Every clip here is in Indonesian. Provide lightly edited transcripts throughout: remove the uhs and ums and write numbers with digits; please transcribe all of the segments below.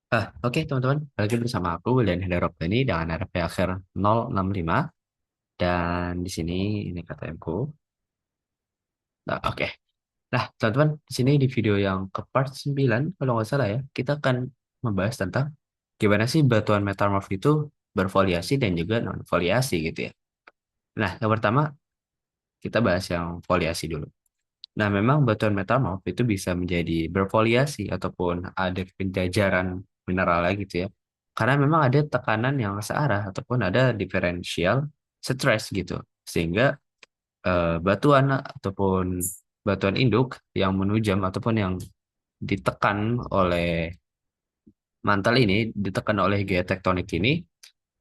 Oke teman-teman, lagi bersama aku William Hendro ini dengan RP akhir 065 dan di sini ini KTM-ku. Nah, oke. Nah, teman-teman, di sini di video yang ke part 9 kalau nggak salah ya, kita akan membahas tentang gimana sih batuan metamorf itu berfoliasi dan juga non foliasi gitu ya. Nah, yang pertama kita bahas yang foliasi dulu. Nah, memang batuan metamorf itu bisa menjadi berfoliasi ataupun ada penjajaran mineralnya gitu ya. Karena memang ada tekanan yang searah ataupun ada diferensial stress gitu. Sehingga batuan ataupun batuan induk yang menujam ataupun yang ditekan oleh mantel ini, ditekan oleh gaya tektonik ini,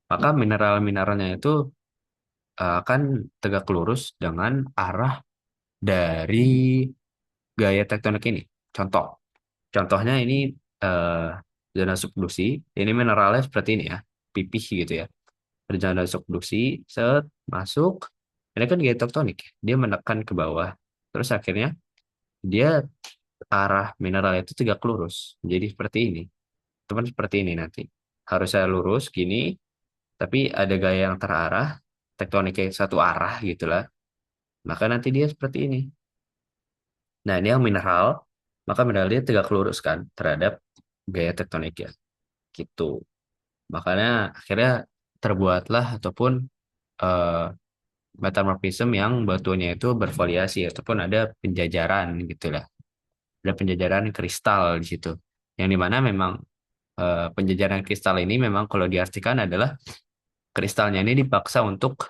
maka mineral-mineralnya itu akan tegak lurus dengan arah dari gaya tektonik ini. Contoh, contohnya ini eh, zona subduksi. Ini mineralnya seperti ini ya, pipih gitu ya. Ada zona subduksi, set masuk. Ini kan gaya tektonik, ya. Dia menekan ke bawah. Terus akhirnya dia arah mineral itu tegak lurus. Jadi seperti ini. Teman seperti ini nanti. Harusnya lurus gini, tapi ada gaya yang terarah, tektoniknya satu arah gitulah. Maka nanti dia seperti ini. Nah, ini yang mineral, maka mineral dia tegak lurus kan terhadap gaya tektonik ya. Gitu. Makanya akhirnya terbuatlah ataupun eh, metamorphism yang batuannya itu bervariasi ataupun ada penjajaran gitulah. Ada penjajaran kristal di situ. Yang dimana memang penjajaran kristal ini memang kalau diartikan adalah kristalnya ini dipaksa untuk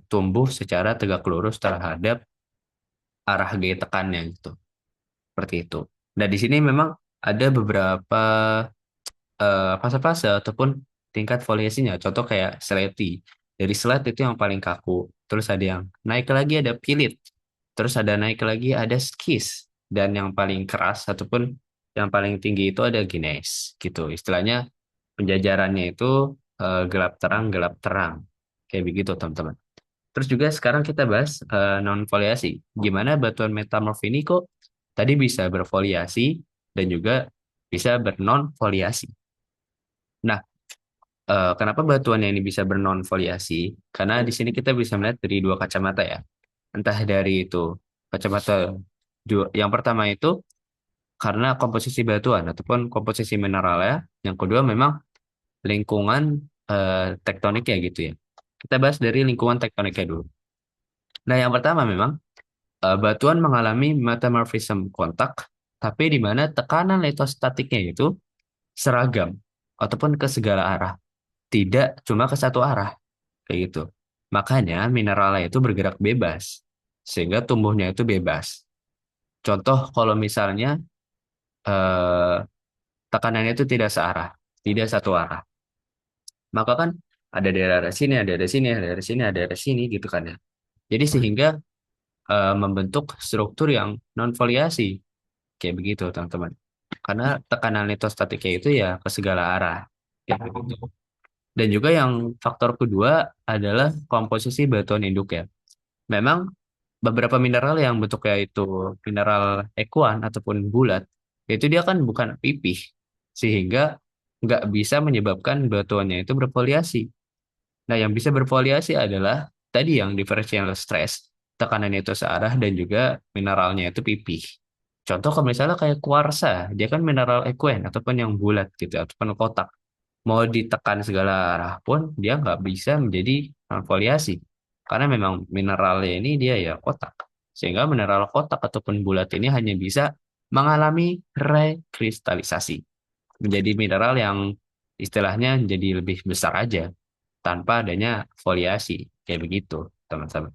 tumbuh secara tegak lurus terhadap arah gaya tekannya gitu. Seperti itu. Dan di sini memang ada beberapa fase-fase ataupun tingkat foliasinya. Contoh kayak seleti. Dari selat itu yang paling kaku. Terus ada yang naik lagi ada pilit. Terus ada naik lagi ada skis. Dan yang paling keras ataupun yang paling tinggi itu ada gines gitu. Istilahnya penjajarannya itu gelap terang gelap terang. Kayak begitu teman-teman. Terus juga sekarang kita bahas non foliasi. Gimana batuan metamorf ini kok tadi bisa berfoliasi dan juga bisa bernon foliasi. Nah, kenapa batuannya ini bisa bernon foliasi? Karena di sini kita bisa melihat dari dua kacamata ya. Entah dari itu kacamata yang pertama itu karena komposisi batuan ataupun komposisi mineralnya. Yang kedua memang lingkungan tektoniknya gitu ya. Kita bahas dari lingkungan tektoniknya dulu. Nah, yang pertama memang batuan mengalami metamorphism kontak, tapi di mana tekanan litostatiknya itu seragam ataupun ke segala arah, tidak cuma ke satu arah. Kayak gitu. Makanya mineralnya itu bergerak bebas, sehingga tumbuhnya itu bebas. Contoh kalau misalnya eh, tekanannya itu tidak searah, tidak satu arah, maka kan ada daerah sini, ada daerah sini, ada daerah sini, ada daerah sini gitu kan ya. Jadi sehingga membentuk struktur yang non foliasi kayak begitu teman-teman. Karena tekanan litostatiknya itu ya ke segala arah. Kayak begitu. Dan juga yang faktor kedua adalah komposisi batuan induk ya. Memang beberapa mineral yang bentuknya itu mineral ekuan ataupun bulat, itu dia kan bukan pipih, sehingga nggak bisa menyebabkan batuannya itu berfoliasi. Nah, yang bisa berfoliasi adalah tadi yang differential stress, tekanan itu searah dan juga mineralnya itu pipih. Contoh kalau misalnya kayak kuarsa, dia kan mineral ekuen ataupun yang bulat gitu, ataupun kotak. Mau ditekan segala arah pun dia nggak bisa menjadi foliasi. Karena memang mineralnya ini dia ya kotak. Sehingga mineral kotak ataupun bulat ini hanya bisa mengalami rekristalisasi. Menjadi mineral yang istilahnya jadi lebih besar aja tanpa adanya foliasi. Kayak begitu, teman-teman.